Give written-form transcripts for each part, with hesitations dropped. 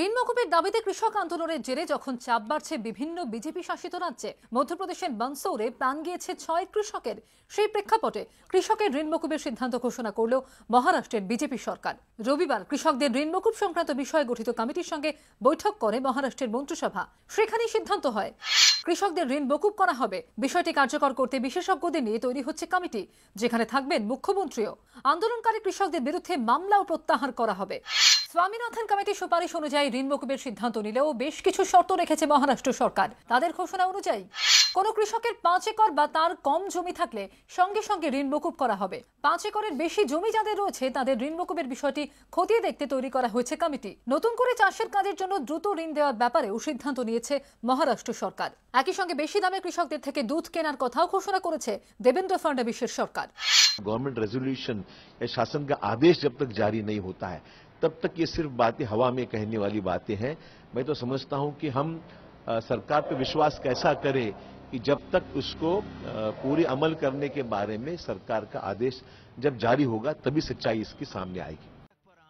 ঋণ মকুবের দাবিতে কৃষক আন্দোলনের জেরে যখন চাপ বাড়ছে বিভিন্ন বিজেপি শাসিত রাজ্যে, মধ্যপ্রদেশের মন্দসৌরে প্রাণ গিয়েছে 6 কৃষকের। সেই প্রেক্ষাপটে কৃষকের ঋণ মকুবের সিদ্ধান্ত ঘোষণা করল মহারাষ্ট্রের বিজেপি সরকার। রবিবার কৃষকদের ঋণ মকুব সংক্রান্ত বিষয়ে গঠিত কমিটির সঙ্গে বৈঠক করে মহারাষ্ট্রের মন্ত্রিসভা। সেখানেই সিদ্ধান্ত হয় কৃষকদের ঋণ মকুব করা হবে। বিষয়টি কার্যকর করতে বিশেষজ্ঞদের নিয়ে তৈরি হচ্ছে কমিটি, যেখানে থাকবেন মুখ্যমন্ত্রীও। আন্দোলনকারী কৃষকদের বিরুদ্ধে মামলাও প্রত্যাহার করা হবে। স্বামীনাথন কমিটির সুপারিশ অনুযায়ী ঋণ মকুবের সিদ্ধান্ত নিলেও বেশ কিছু শর্ত রেখেছে মহারাষ্ট্র সরকার। তাদের ঘোষণা অনুযায়ী কোন কৃষকের 5 একর বা তার কম জমি থাকলে সঙ্গে সঙ্গে ঋণ মকুব করা হবে। 5 একরের বেশি জমি যাদের রয়েছে তাদের ঋণ মকুবের বিষয়টি খতিয়ে দেখতে তৈরি করা হয়েছে কমিটি। নতুন করে চাষের কাজের জন্য দ্রুত ঋণ দেওয়ার ব্যাপারেও সিদ্ধান্ত নিয়েছে মহারাষ্ট্র সরকার। একই সঙ্গে বেশি দামে কৃষকদের থেকে দুধ কেনার কথাও ঘোষণা করেছে দেবেন্দ্র फडणवीसের সরকার। गवर्नमेंट रेजोल्यूशन या शासन का आदेश जब तक जारी नहीं होता है तब तक ये सिर्फ बातें हवा में कहने वाली बातें हैं। मैं तो समझता हूं कि हम सरकार पर विश्वास कैसा करें कि जब तक उसको पूरी अमल करने के बारे में सरकार का आदेश जब जारी होगा तभी सच्चाई इसकी सामने आएगी।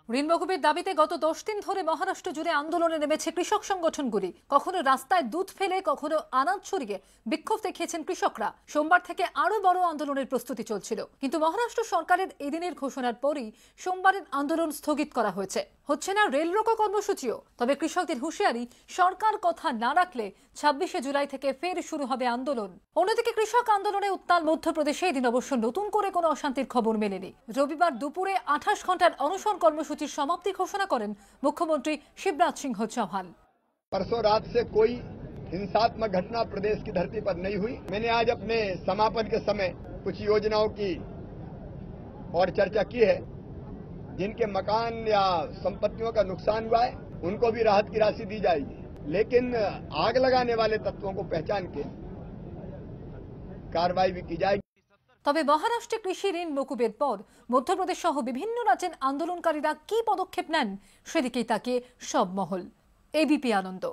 ঋণ মকুবের দাবিতে গত 10 দিন ধরে মহারাষ্ট্র জুড়ে আন্দোলনে নেমেছে কৃষক সংগঠনগুলি। কখনো রাস্তায় দুধ ফেলে, কখনো আনাজ ছড়িয়ে বিক্ষোভ দেখিয়েছেন কৃষকরা। সোমবার থেকে আরো বড় আন্দোলনের প্রস্তুতি চলছিল, কিন্তু মহারাষ্ট্র সরকারের এদিনের ঘোষণার পরই সোমবারের আন্দোলন স্থগিত করা হয়েছে। হচ্ছে না রেল রোকো কর্মসূচিও। তবে কৃষকদের হুঁশিয়ারি, সরকার কথা না রাখলে 26শে জুলাই থেকে ফের শুরু হবে আন্দোলন। অন্যদিকে কৃষক আন্দোলনে উত্তাল মধ্যপ্রদেশে এদিন অবশ্য নতুন করে কোনো অশান্তির খবর মেলেনি। রবিবার দুপুরে 28 ঘন্টার অনশন কর্মসূচির সমাপ্তি ঘোষণা করেন মুখ্যমন্ত্রী शिवराज सिंह चौहान। परसों रात से कोई हिंसात्मक घटना प्रदेश की धरती पर नहीं हुई। मैंने आज अपने समापन के समय कुछ योजनाओं की और चर्चा की है। जिनके मकान या संपत्तियों का नुकसान हुआ है उनको भी राहत की राशि दी जाएगी, लेकिन आग लगाने वाले तत्वों को पहचान के कार्रवाई भी की जाएगी। তবে মহারাষ্ট্রে কৃষি ঋণ মকুবের পর মধ্যপ্রদেশ সহ বিভিন্ন রাজ্যের আন্দোলনকারীরা কি পদক্ষেপ নেন সেদিকেই তাকিয়ে সব মহল। এবিপি আনন্দ।